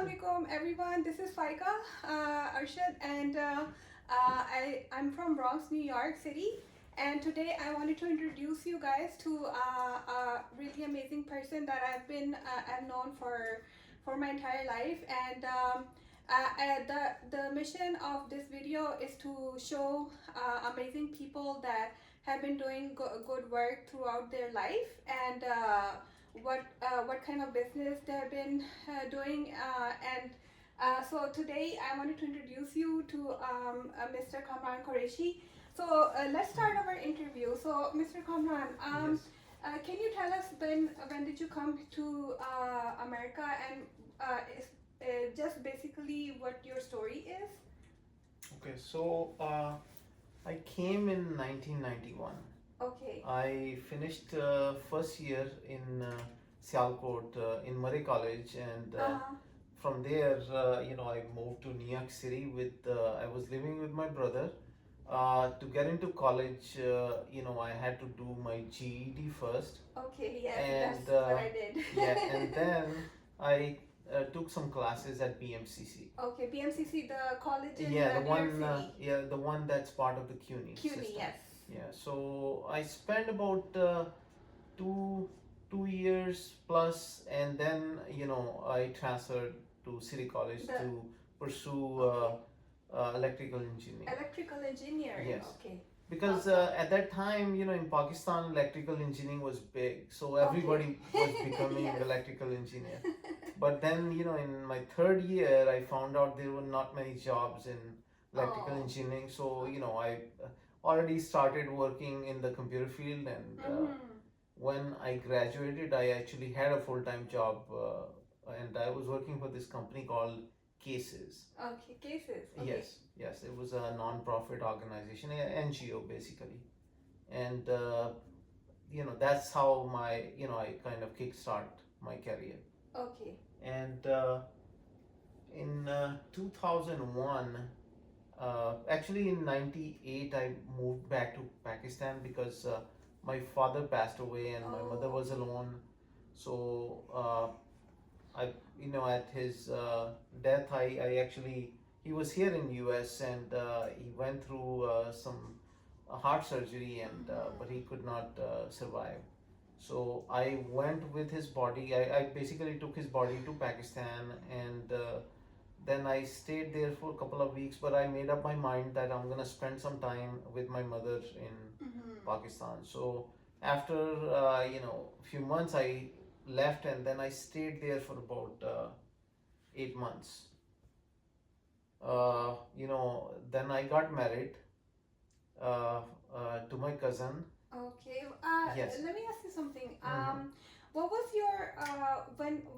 alaikum everyone. This is Faika Arshad, and I'm from Bronx, New York City. And today I wanted to introduce you guys to a really amazing person that I've known for my entire life. And the mission of this video is to show amazing people that have been doing good work throughout their life, and what kind of business they have been doing. And So today I wanted to introduce you to Mr. Kamran Qureshi. So let's start our interview. So Mr. Kamran, Yes. can you tell us when did you come to America, and just basically what your story is? Okay, so I came in 1991. Okay. I finished first year in Sialkot in Murray College, and from there, I moved to New York City with. I was living with my brother. To get into college, I had to do my GED first, Okay, yes, and that's what I did. yeah, and then I took some classes at BMCC. Okay, BMCC, the college in Yeah, the New York one, City. the one that's part of the CUNY CUNY, system. yes. Yeah, so I spent about two 2 years plus, and then I transferred to City College to pursue electrical engineering. Electrical engineering. Yes. Okay. Because at that time, in Pakistan, electrical engineering was big, so everybody was becoming Yes. electrical engineer. But then, in my third year, I found out there were not many jobs in electrical Oh. engineering. So, I already started working in the computer field, and when I graduated, I actually had a full-time job, and I was working for this company called Cases. Okay, Cases. Okay. Yes, it was a non-profit organization, a NGO basically, and that's how I kind of kickstart my career. Okay. And in 2001, actually in 98, I moved back to Pakistan because my father passed away and my mother was alone. So at his death, I actually, he was here in US, and he went through some heart surgery, and but he could not survive. So I went with his body. I basically took his body to Pakistan, and then I stayed there for a couple of weeks. But I made up my mind that I'm gonna spend some time with my mother in Pakistan. So after few months, I left, and then I stayed there for about 8 months. Then I got married to my cousin. Okay. Yes. Let me ask you something. What was your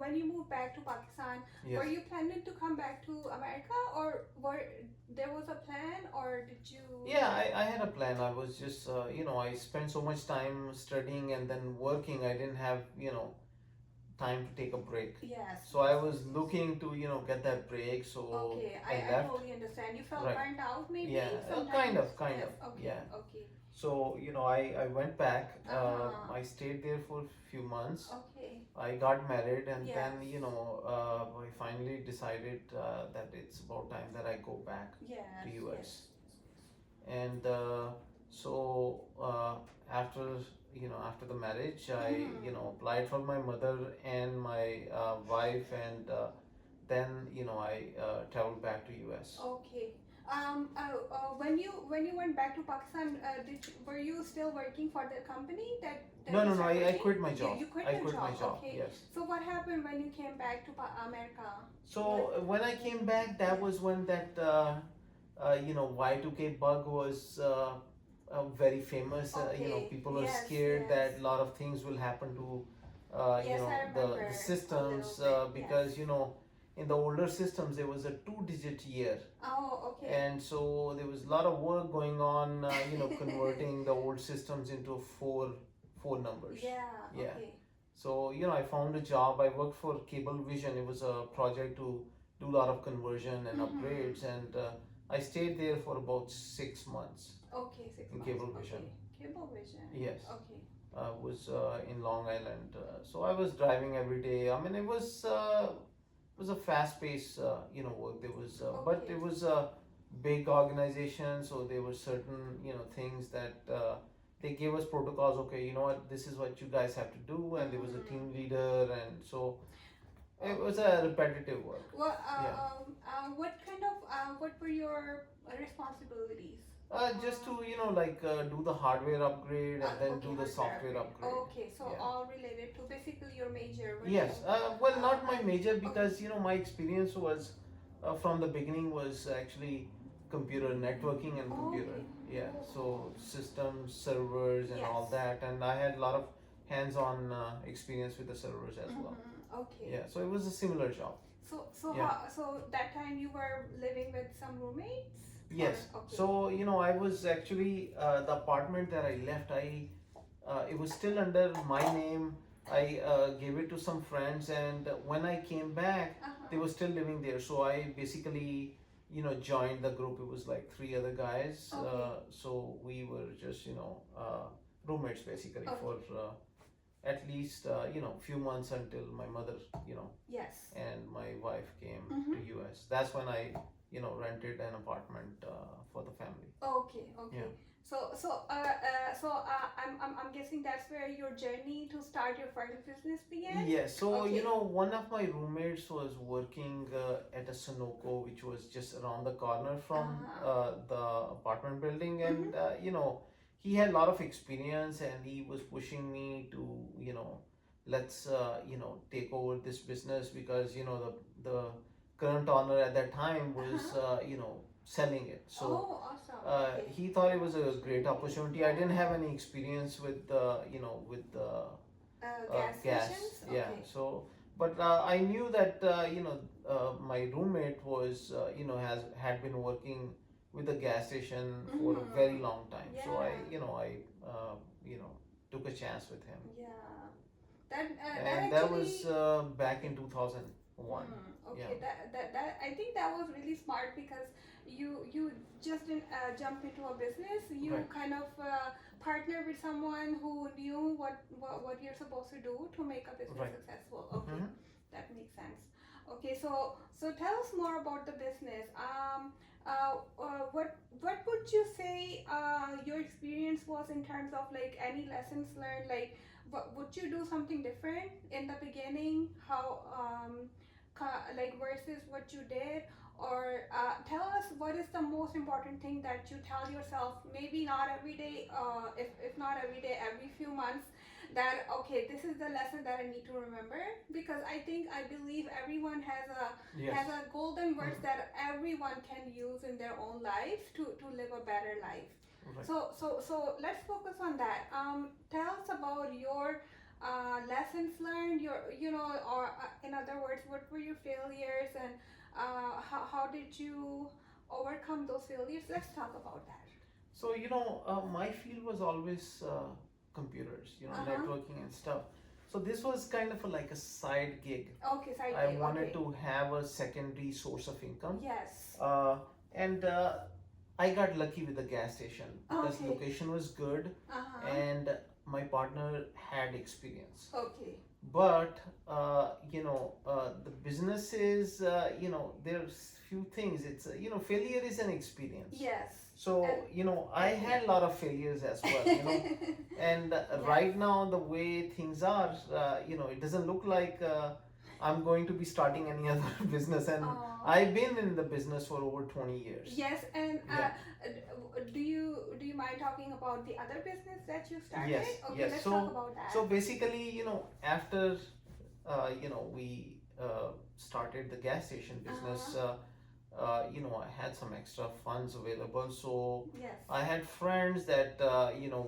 when you moved back to Pakistan? Yes. Were you planning to come back to America, or there was a plan, or did you? Yeah, I had a plan. I was just I spent so much time studying and then working. I didn't have time to take a break. Yes. So I was looking to get that break. So Okay, I I left. totally understand. You felt Right. burnt out, maybe. Yeah, sometimes? kind of. Yes. Okay. Yeah. Okay. So I went back. Uh-huh. I stayed there for a few months. Okay. I got married, and Yes. then I finally decided that it's about time that I go back Yes. to US. Yes. And so after after the marriage, I applied for my mother and my wife, and then I traveled back to US. Okay. When you went back to Pakistan, were you still working for the company that No, you no, started I working? quit my job. You quit I your quit my job. Okay. Yes. So what happened when you came back to America? So when I came back, that was when that Y2K bug was very famous. Okay. People are Yes, scared yes. that a lot of things will happen to Yes, I the remember a systems, little bit, because in the older systems there was a 2-digit year, Oh, okay. and so there was a lot of work going on, converting the old systems into four numbers. Yeah. Yeah. Okay. So I found a job. I worked for Cablevision. It was a project to do a lot of conversion and upgrades, and I stayed there for about 6 months. Okay, 6 In months. Cablevision. Okay. Cablevision. Yes. Okay. Was in Long Island. So I was driving every day. I mean, it was was a fast-paced, work. There was, but Okay. it was a big organization, so there were certain, things that they gave us protocols. Okay, you know what, this is what you guys have to do, and there was a Mm-hmm. team leader, and so it was Okay. a repetitive work. Well, Yeah. what kind of what were your responsibilities? Just to do the hardware upgrade and then Okay, do the hardware software upgrade. upgrade. Okay, so Yeah. all related to basically your major. What you? Yes. Well, not my And major okay. because my experience was from the beginning was actually computer networking and computer. Okay. Yeah. Oh, So systems, servers, and all yes. that, and I had a lot of hands-on experience with the servers as well. Mm-hmm. Okay. Yeah. So it was a similar job. So Yeah. so that time you were living with some roommates? Or Yes. okay. So I was actually the apartment that I left. It was still under my name. I gave it to some friends, and when I came back, they Uh-huh. were still living there. So I basically, joined the group. It was like three other guys. Okay. So we were just, roommates basically for Okay. at least, few months until my mother, you know, Yes. and my wife came Mm-hmm. to US. That's when I, rented an apartment for the family. Okay, Yeah. okay. I'm guessing that's where your journey to start your first business began. Yes, so Okay. one of my roommates was working at a Sunoco, which was just around the corner from the apartment building, and Mm-hmm. he had a lot of experience, and he was pushing me to let's take over this business because the current owner at that time was selling it. So Oh, awesome. Okay. he thought it was a great opportunity. I didn't have any experience with Gas gas. stations. Yeah. Okay. So, but I knew that my roommate was has had been working with the gas station for a very Mm-hmm. long time. So Yeah. I took a chance with him, Yeah. That and that was actually. back in 2001. Yeah. Okay, that I think that was really smart because you just didn't jump into a business. You Right. kind of partner with someone who knew what you're supposed to do to make a business Right. successful. Okay, Mm-hmm. that makes sense. Okay, so tell us more about the business. What would you say your experience was in terms of like any lessons learned? Like, would you do something different in the beginning? How like versus what you did, or tell us what is the most important thing that you tell yourself, maybe not every day, if not every day, every few months, that okay, this is the lesson that I need to remember, because I believe everyone has Yes. a golden words Mm. that everyone can use in their own life to live a better life. Right. So let's focus on that. Tell us about your lessons learned. Or in other words, what were your failures, and how did you overcome those failures? Let's talk about that. So my field was always computers, Uh-huh. networking and stuff. So this was kind of like a side gig. Okay, side I gig. wanted Okay. to have a secondary source of income. Yes. And I got lucky with the gas station because Okay. location was good Uh-huh. and my partner had experience. Okay. But the business is there's few things. It's failure is an experience. Yes. So I had a lot of failures as well. And right now the way things are, it doesn't look like I'm going to be starting any other business, and I've been in the business for over 20 years. Yes, and Yeah. do you mind talking about the other business that you started? Yes, Okay, yes. let's So talk about that. so basically, after we started the gas station business, I had some extra funds available. So Yes. I had friends that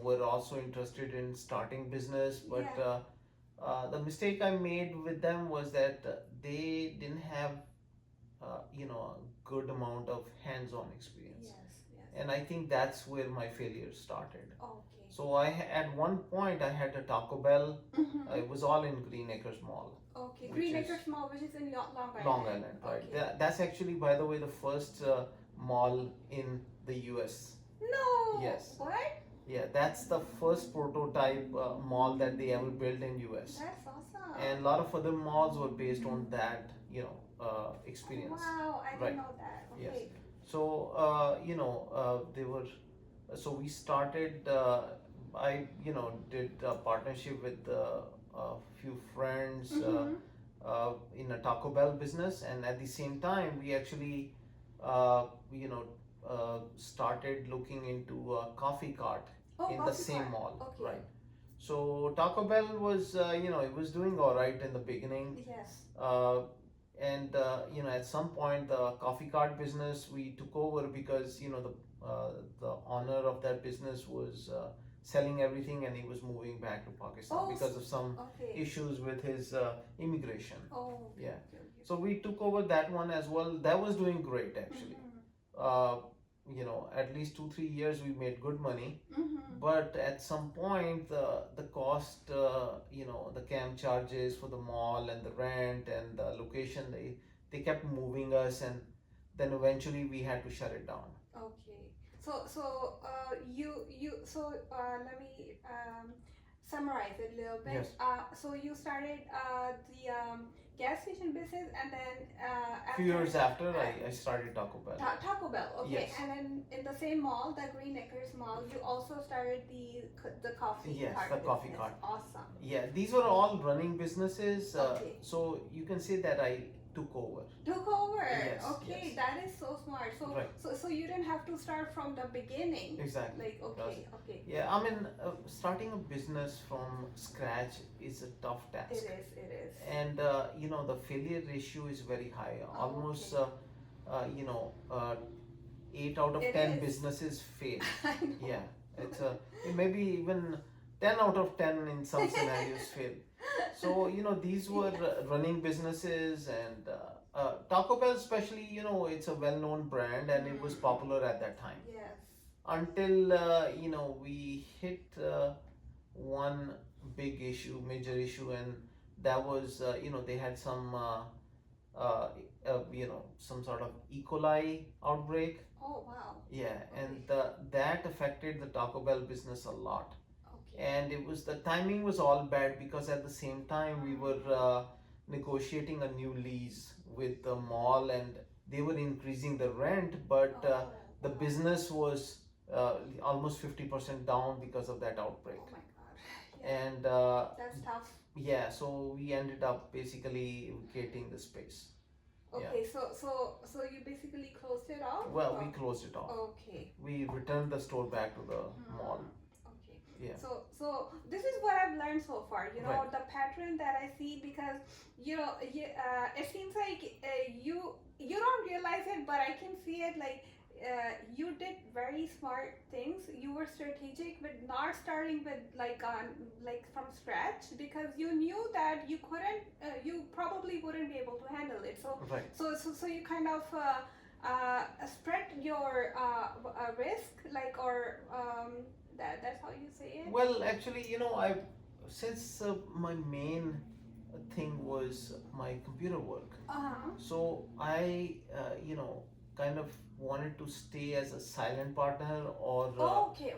were also interested in starting business, but Yeah. the mistake I made with them was that they didn't have a good amount of hands-on experience, Yes. Yes. and I think that's where my failure started. Okay. So at one point I had a Taco Bell. Mm-hmm. It was all in Green Acres Mall. Okay. which Green is Acres Mall, which is in Long Island. Long Island, right? Okay. That's actually, by the way, the first mall in the U.S. No. Yes. What? Yeah, that's the first prototype mall that they ever built in U.S. That's awesome. And a lot of other malls were based on that, experience. Wow, I didn't Right. know that. Yes. Okay. So they were. So we started. I did a partnership with a few friends Mm-hmm. in a Taco Bell business, and at the same time we actually uh, you know started looking into a coffee cart Oh, in the coffee same cart. mall, Okay. right? So Taco Bell was it was doing all right in the beginning, Yes. uh, and at some point the coffee cart business we took over because the owner of that business was selling everything and he was moving back to Pakistan Oh, because of some okay. issues with his immigration. Oh, okay, Yeah. okay, okay. So we took over that one as well. That was doing great actually. Uh, at least 2-3 years we made good money, Mm-hmm. but at some point the cost, the cam charges for the mall and the rent and the location, they kept moving us, and then eventually we had to shut it down. Okay. Let me summarize it a little bit. Yes. So you started the gas station business, and then A few years after I started Taco Bell. Taco Bell. Okay. Yes. And then in the same mall, the Green Acres Mall, you also started the coffee Yes, cart the coffee business. cart. Awesome. Yeah, these were all running businesses. Okay. So you can say that I took over. Took over. Yes, Okay, yes. that is so smart. So, Right. so you didn't have to start from the beginning. Exactly. Like, okay, okay. Yeah, I mean, starting a business from scratch is a tough task. It is. And the failure ratio is very high. Oh, Almost, okay. 8 out of It 10 is. businesses fail. I know. Yeah, it's maybe even 10 out of 10 in some scenarios fail. So these were running businesses, and Taco Bell especially, it's a well-known brand and it was popular at that time. Yes. Until we hit one big issue, major issue, and that was they had some some sort of E. coli outbreak. Oh wow. Yeah, Okay. and that affected the Taco Bell business a lot. Okay. And it was, the timing was all bad because at the same time we were negotiating a new lease with the mall, and they were increasing the rent, but the business was almost 50% down because of that outbreak. Oh my god. Yeah. And That's tough. yeah, so we ended up basically vacating the space. Okay, so you basically closed it off? Well, we closed it off. Okay. We returned the store back to the mall. Okay. Yeah. So this is what I've learned so far. Right. The pattern that I see, because it seems like you don't realize it, but I can see it. Like you did very smart things. You were strategic with not starting with like from scratch, because you knew that you couldn't, you probably wouldn't be able to handle it. So Right. so you kind of spread your risk, like, or that's how you say it. Well, actually, since my main thing was my computer work, so I, kind of wanted to stay as a silent partner, or Okay.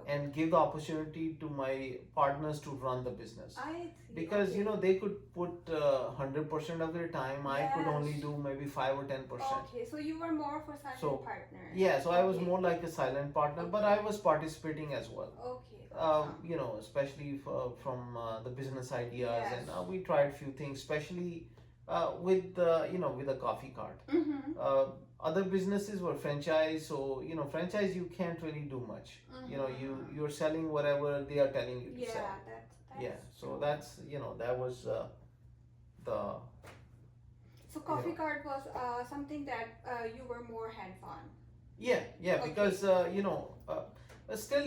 and give the opportunity to my partners to run the business. I see. Because Okay. they could put 100% of their time. I could only Yes. do maybe 5 or 10%. Okay, so you were more for silent So, partner. Yeah, so I was Okay. more like a silent partner, but I was participating as well. Okay. Awesome. Especially from the business ideas, Yes. and we tried few things, especially with with the coffee cart. Mm-hmm. Other businesses were franchise, so franchise you can't really do much. You're selling whatever they are telling you to Yeah, sell. that's Yeah, so true. that's that was the So coffee cart was something that you were more hands-on. yeah Okay. because still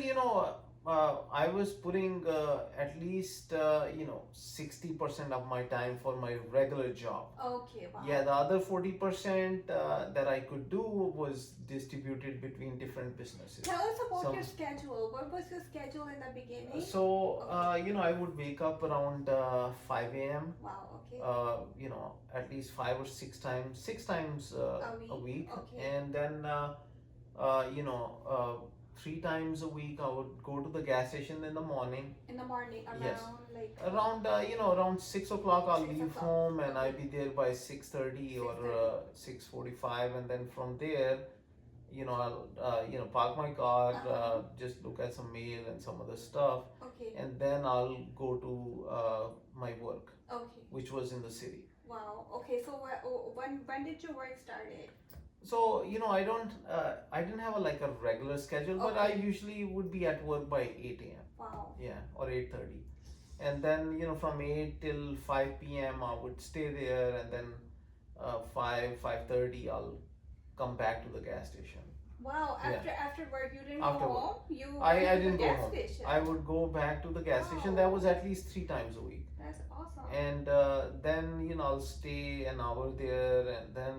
I was putting at least 60% of my time for my regular job. Okay, wow. Yeah, the other 40% that I could do was distributed between different businesses. Tell us about Some- your schedule. What was your schedule in the beginning? So I would wake up around 5 a.m. Wow, okay. At least 5 or 6 times a week, Okay. and then three times a week I would go to the gas station in the morning. In the morning, Yes. around like Around around 6 o'clock I'll 6 leave o'clock. home and I'll Okay. be there by 6:30 or 6:30. 6:45, and then from there, I'll park my car, just look at some mail and some other stuff, Okay. and then I'll go to my work, Okay. which was in the city. Wow. Okay. So when did your work started? So I didn't have a regular schedule, but I Okay. usually would be at work by 8 a.m. Wow. Yeah, or 8:30, and then from 8 till 5 p.m. I would stay there, and then 5:30 I'll come back to the gas station. Wow. Yeah. After work, you didn't After go work. home. You I went to the didn't go gas home. station. I would go back to the gas station. That Wow. was at least three times a week. That's awesome. And then I'll stay an hour there, and then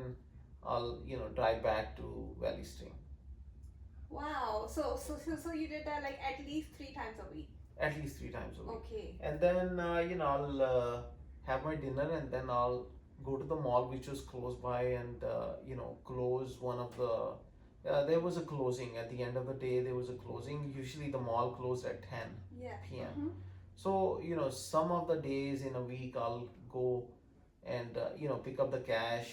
I'll drive back to Valley Stream. Wow. So you did that like at least 3 times a week. At least three times a week. Okay. And then I'll have my dinner, and then I'll go to the mall, which was close by, and close one of the. There was a closing at the end of the day. There was a closing. Usually the mall closed at 10 Yeah. p.m. Mhm. So some of the days in a week I'll go and pick up the cash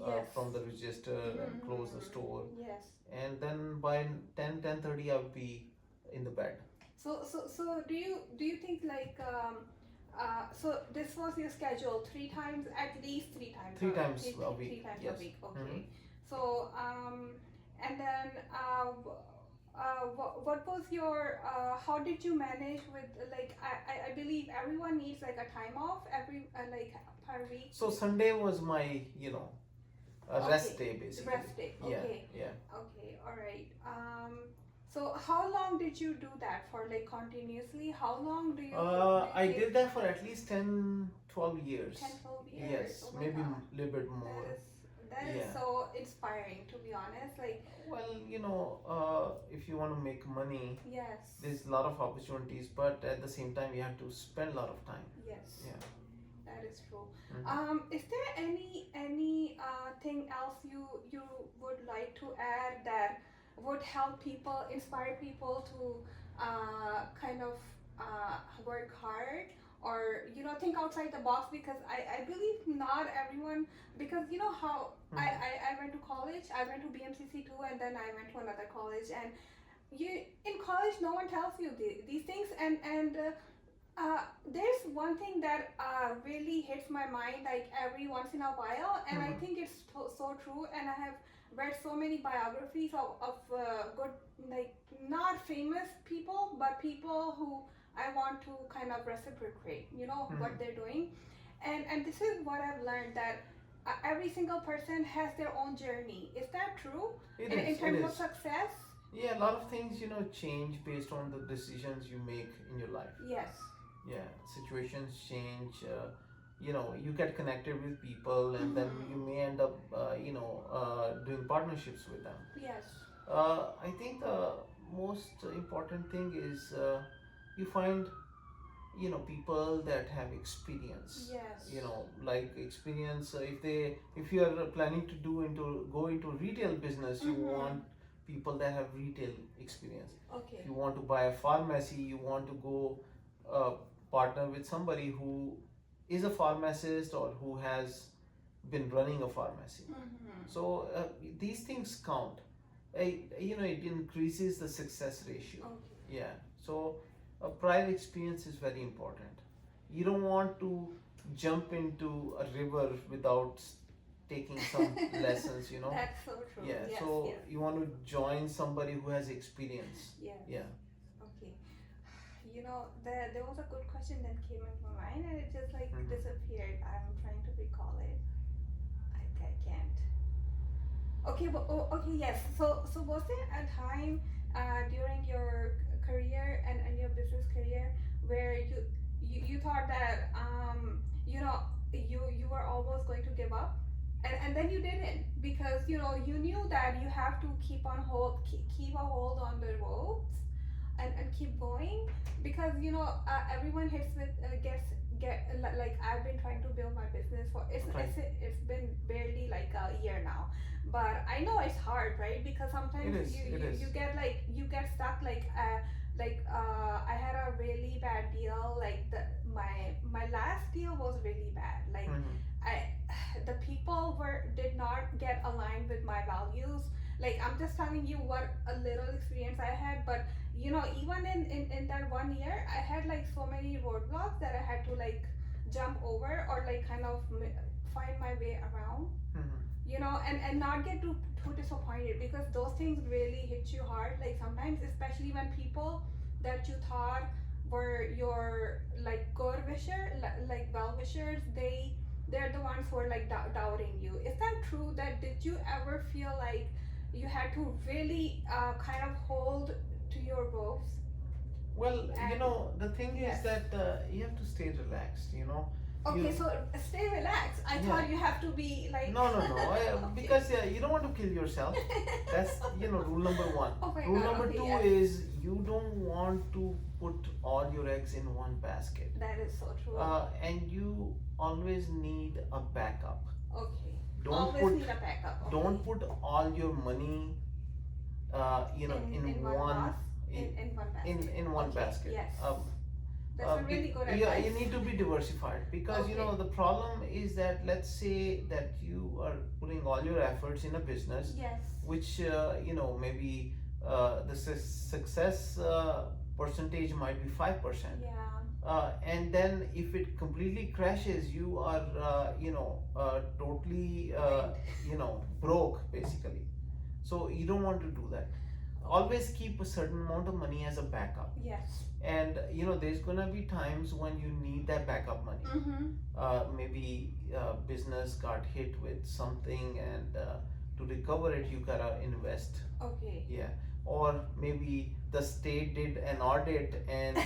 Yes. from the register and close the store, Yes. and then by 10:30 I'll be in the bed. So do you think like so this was your schedule 3 times, at least 3 times Three times three, a week. 3 times Yes. a week, okay. Mhm. So and then what was your how did you manage with like I believe everyone needs like a time off every like per week. So Sunday was my a rest Okay. day basically. Rest day, okay. Yeah. Okay, all right. So how long did you do that for, like continuously? How long do you? I did that for at least 10, 12 years. 10, 12 years. Yes, Oh my maybe God. a little bit more. That is Yeah. so inspiring, to be honest. Like, Well, if you want to make money, yes, there's a lot of opportunities, but at the same time, you have to spend a lot of time. yes, Yeah. that is true. Mhm. Is there any thing else you would like to add that would help people, inspire people to kind of work hard, or think outside the box? Because I believe not everyone, because you know how I went to college. I went to BMCC too, and then I went to another college. And in college, no one tells you these things. And there's one thing that really hits my mind like every once in a while, and I think it's so true. And I have read so many biographies of good, like not famous people, but people who I want to kind of reciprocate, what they're doing. And this is what I've learned, that every single person has their own journey. Is that true? It In is. terms It of is. success? Yeah, a lot of things change based on the decisions you make in your life. Yes. Yeah, situations change. You get connected with people, and then you may end up, doing partnerships with them. Yes. I think the most important thing is you find people that have experience. Yes. Like experience. If you are planning to go into retail business, you want people that have retail experience. Okay. If you want to buy a pharmacy, you want to go partner with somebody who is a pharmacist or who has been running a pharmacy. So these things count. It increases the success ratio. Okay. Yeah. So prior experience is very important. You don't want to jump into a river without taking some lessons. That's so true. Yeah. Yes, So yes. you want to join somebody who has experience. Yes. Yeah. Okay. There was a good question that came into my mind, and it just like disappeared. I'm trying to recall it. I can't. Okay, but okay, yes. So was there a time during your career and your business career where you thought that you were almost going to give up, and then you didn't, because you knew that you have to keep a hold on the ropes and keep going, because everyone hits with like I've been trying to build my business for it's been barely like a year now, but I know it's hard, right? Because It sometimes is. It is. you get like you get stuck I had a really bad deal. Like my last deal was really bad. Like Mm-hmm. I the people were did not get aligned with my values. Like I'm just telling you what a little experience I had, but even in that 1 year I had like so many roadblocks that I had to like jump over or like kind of find my way around, Mm-hmm. and not get too disappointed, because those things really hit you hard. Like sometimes, especially when people that you thought were your like good wisher, like well wishers, they're the ones who are like doubting you. Is that true? That did you ever feel like you had to really kind of hold to your ropes? Well, And the thing is yes. that you have to stay relaxed. Okay, You so stay relaxed. I Yeah. thought you have to be like. No, no, no. Okay. Because you don't want to kill yourself. That's rule number one. Oh my Rule god. number Okay. two Yes. is you don't want to put all your eggs in one basket. That is so true. And you always need a backup. Okay. Don't Always put need a backup. Okay. don't put all your money, in one one box, in one basket. in one Okay. basket. Yes. That's a really good Yeah, advice. you need to be diversified, because Okay. the problem is that, let's say that you are putting all your efforts in a business, Yes. which maybe the success percentage might be 5%. Yeah. And then if it completely crashes, you are totally broke basically. So you don't want to do that. Always keep a certain amount of money as a backup, Yes. and there's gonna be times when you need that backup money. Mm-hmm. Maybe business got hit with something, and to recover it you gotta invest. Okay. Yeah. Or maybe the state did an audit, and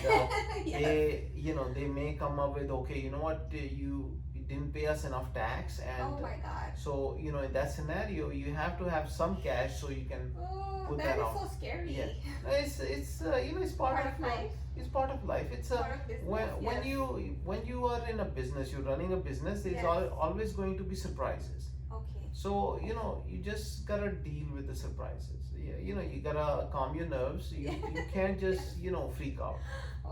Yes. they may come up with, okay, you know what, you didn't pay us enough tax, and Oh my god. so in that scenario you have to have some cash so you can Oh, put that that is on. so scary. Yeah. It's part of life. it's part of life. It's Part of business. when Yes. you are in a business, you're running a business, there's Yes. always going to be surprises. Okay. So you just gotta deal with the surprises. Yeah, you gotta calm your nerves. You can't just freak out.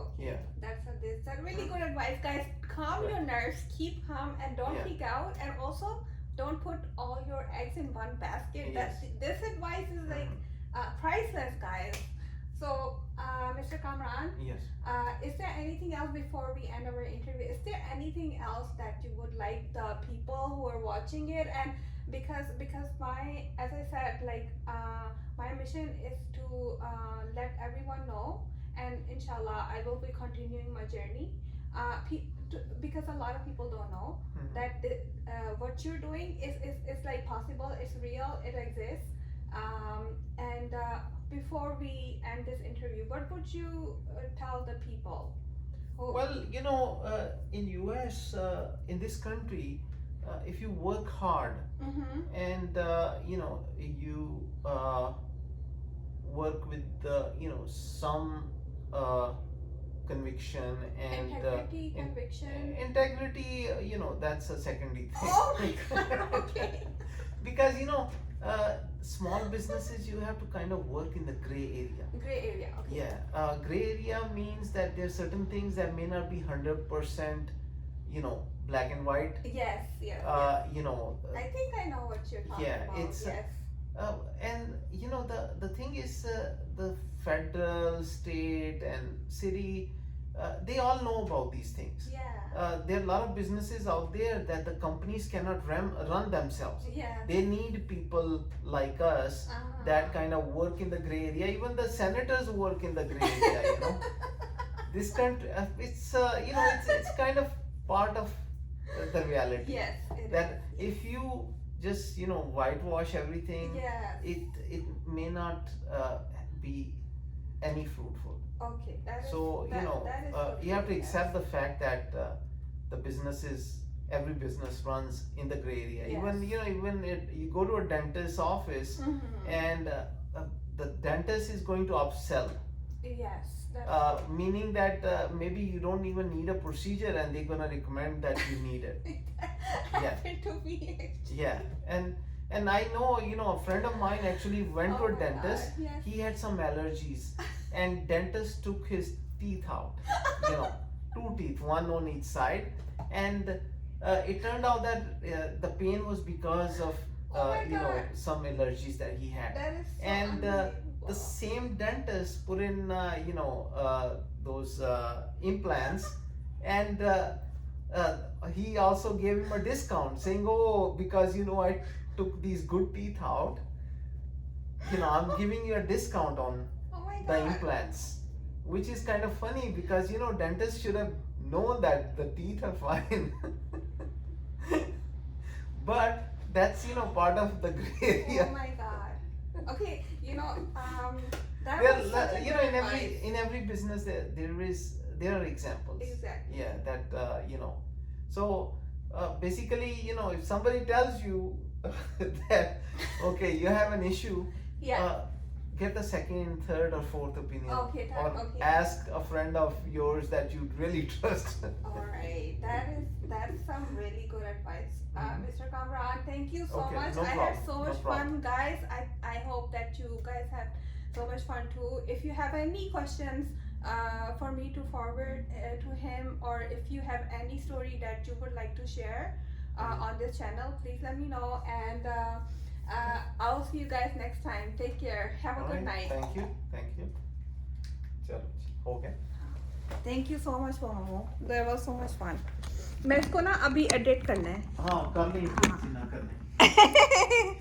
Okay. Yeah. That's a really good advice, guys. Calm your nerves, keep calm, and don't Yeah. freak out. And also, don't put all your eggs in one basket. Yes. This advice is like priceless, guys. So, Mr. Kamran, Yes. is there anything else before we end our interview? Is there anything else that you would like the people who are watching it? And because my, as I said, like my mission is to let everyone know, and inshallah I will be continuing my journey. Because a lot of people don't know Mhm. that what you're doing is like possible. It's real. It exists. And before we end this interview, what would you tell the people? Well, in US, in this country, if you work hard, Mm-hmm. and you work with some conviction and Integrity, conviction. integrity, that's a secondary thing. Oh my god. Okay. Because small businesses, you have to kind of work in the gray area. Gray area. Okay. Yeah, gray area means that there are certain things that may not be 100%, black and white. Yes. Yes. I think I know what you're talking Yeah, about. it's, Yes. and the thing is, the federal, state, and city, they all know about these things. Yeah. There are a lot of businesses out there that the companies cannot run themselves. Yeah. They need people like us that kind of work in the gray area. Even the senators work in the gray area. This country, it's kind of part of the reality. Yes. That if you just whitewash everything, Yes. it may not be any fruitful. Okay. That is. So that is so you have to true, accept yes. the fact that the businesses, every business runs in the gray area. Yes. Even you go to a dentist's office, Mm-hmm. and the dentist is going to upsell. Yes. That's true. Meaning that maybe you don't even need a procedure, and they're gonna recommend that you need it. That happened to me. Yeah, and And I know, a friend of mine actually went to Oh a my dentist. God, yes. He had some allergies, and dentist took his teeth out. You know, two teeth, one on each side, and it turned out that the pain was because of Oh my God. some allergies that he had. That is so And unbelievable. the same dentist put in those implants, and uh, he also gave him a discount, saying, "Oh, because I took these good teeth out, I'm giving you a discount on Oh my the God. implants," which is kind of funny because dentists should have known that the teeth are fine. But that's part of the gray Oh area. my God. Okay, that Well, was such a good in every advice. business there are examples. Exactly. Yeah, that So basically, if somebody tells you that okay, you have an issue, Yeah. get the second, third, or fourth opinion, Okay, or okay. ask a friend of yours that you really trust. Alright, that's some really good advice, Mhm. Mr. Kamran. Thank you so Okay, much. no I had problem, so no much problem. fun, guys. I hope that you guys had so much fun too. If you have any questions for me to forward to him, or if you have any story that you would like to share on this channel, please let me know. And I'll see you guys next time. Take care. Have a All good right, night. thank you, thank you. चलो, हो गया. Thank you so much, Momo. There was so much fun. मैं इसको ना अभी edit करना है. हाँ, कर ली, हाँ. ना करने.